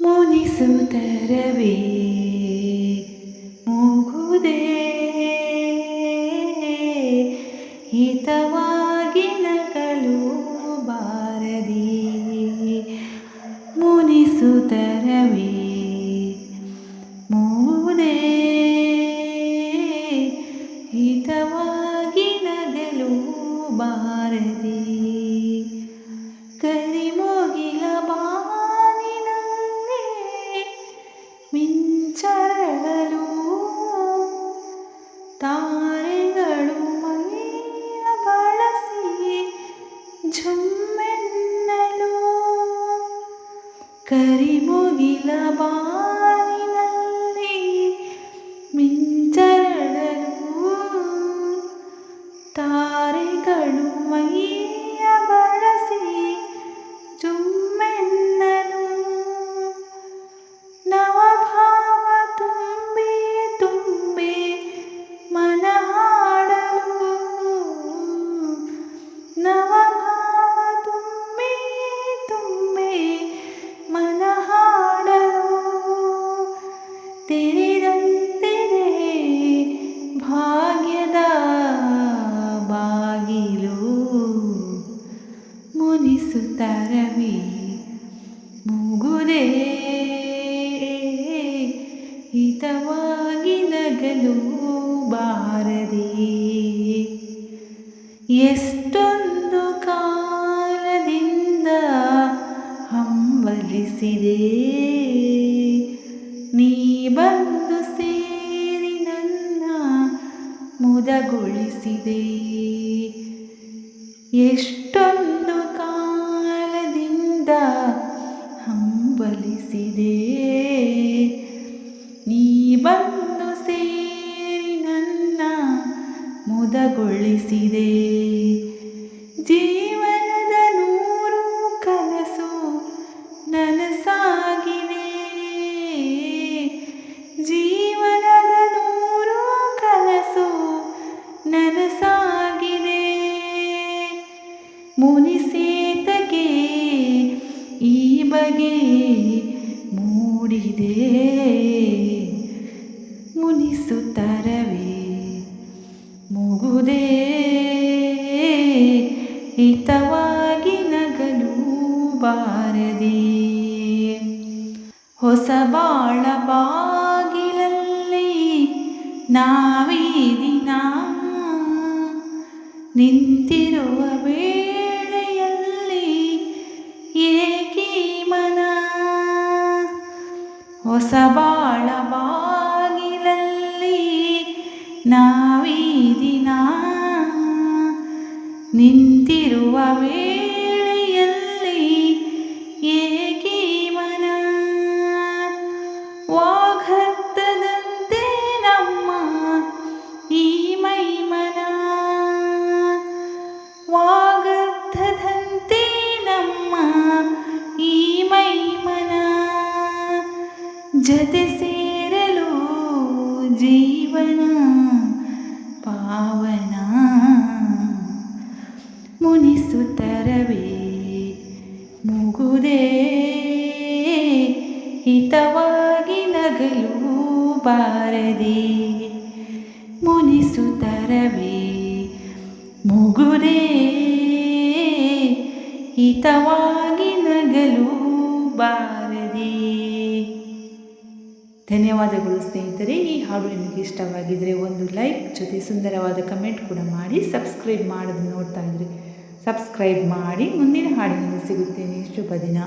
ಮುನಿಸುತ್ತರವೇ ಮೂಗುದೇ ಹಿತವಾಗಿ ನಗಲು ಬಾರದಿ ಮುನಿಸುತ್ತರವೇ ಮೂಗುದೇ ಹಿತವಾಗಿ ನಗಲು ಬಾರದಿ ಕರಿಮುಗಿಲ ಬಾನಿನಲ್ಲಿ ಮಿಂಚರಳಲು ತಾರೆಗಳು ಮೈಯ ಬಳಸಿ ಝುಮ್ಮೆನ್ನಲು ಕರಿಮುಗಿಲ ಬಾನಿನಲ್ಲಿ ಮಿಂಚರಳಲು ತಾರೆಗಳು ಮೈಯ ಬಳಸಿ ಝುಮ್ಮೆನ್ನಲು ನವಭಾವ ತುಂಬಿ ತುಂಬಿ ಮನ ಹಾಡಲು ನವಭಾವ ತುಂಬಿ ತುಂಬಿ ಮನ ಹಾಡಲು ತೆರೆದಂತಿದೆ ಭಾಗ್ಯದ ಬಾಗಿಲು ಮುನಿಸುತ್ತರವೇ ಮೂಗುದೇ ಹಿತವಾಗಿ ನಗಲು ಬಾರದೆ ಎಷ್ಟೊಂದು ಕಾಲದಿಂದ ಹಂಬಲಿಸಿದೆ ನೀ ಬಂದು ಸೇರಿ ನನ್ನ ಮುದಗೊಳಿಸಿದೆ ಎಷ್ಟೊಂದು ಕಾಲದಿಂದ ಹಂಬಲಿಸಿದೆ ನೀ ಬಂದು ಸೇರಿ ನನ್ನ ಮುದಗೊಳಿಸಿದೆ ಜೀವನದ 100 ಕನಸು ನನಸಾಗಿದೆ ಜೀವನದ 100 ಕನಸು ನನಸಾಗಿದೆ ಮುನಿಸೇತಗೆ ಈ ಬಗೆ ಮೂಡಿದೆ ಮುನಿಸುತ್ತರವೇ ಮೂಗುದೇ ಹಿತವಾಗಿ ನಗಲು ಬಾರದೆ ಹೊಸ ಬಾಳ ಬಾಗಿಲಲ್ಲಿ ನಾವೀ ದಿನ ನಿಂತಿರುವ ವೇಳೆಯಲ್ಲಿ ಏಕೀ ಮನ ಹೊಸ ಬಾಳ ಬಾಗಿಲಲ್ಲಿ ನಾವೀ ದಿನ ನಿಂತಿರುವ ವೇಳೆಯಲ್ಲಿ ಏಕೀ ಮನ ವಾಗ್ಹತ್ತದಂತೆ ನಮ್ಮ ಈ ಮೈಮನ ವಾಗರ್ಥದಂತೆ ನಮ್ಮ ಈ ಮೈಮನ ಜತೆ ಸೇರಲು ಜೀವನ ಪಾವನ ಮುನಿಸುತ್ತರವೇ ಮೂಗುದೇ ಹಿತವಾಗಿ ನಗಲು ಬಾರದೆ ಮುನಿಸುತ್ತರವೇ ಮೂಗುದೇ ಹಿತವಾಗಿ ನಗಲು ಬಾರದೆ. ಧನ್ಯವಾದಗಳು ಸ್ನೇಹಿತರೆ. ಈ ಹಾಡು ನಿಮಗೆ ಇಷ್ಟವಾಗಿದ್ದರೆ ಒಂದು ಲೈಕ್ ಜೊತೆ ಸುಂದರವಾದ ಕಮೆಂಟ್ ಕೂಡ ಮಾಡಿ. ಸಬ್ಸ್ಕ್ರೈಬ್ ಮಾಡೋದು ನೋಡ್ತಾ ಇದ್ದರೆ ಸಬ್ಸ್ಕ್ರೈಬ್ ಮಾಡಿ. ಮುಂದಿನ ಹಾಡಿನಲ್ಲಿ ಸಿಗುತ್ತೇನೆ. ಶುಭ ದಿನ.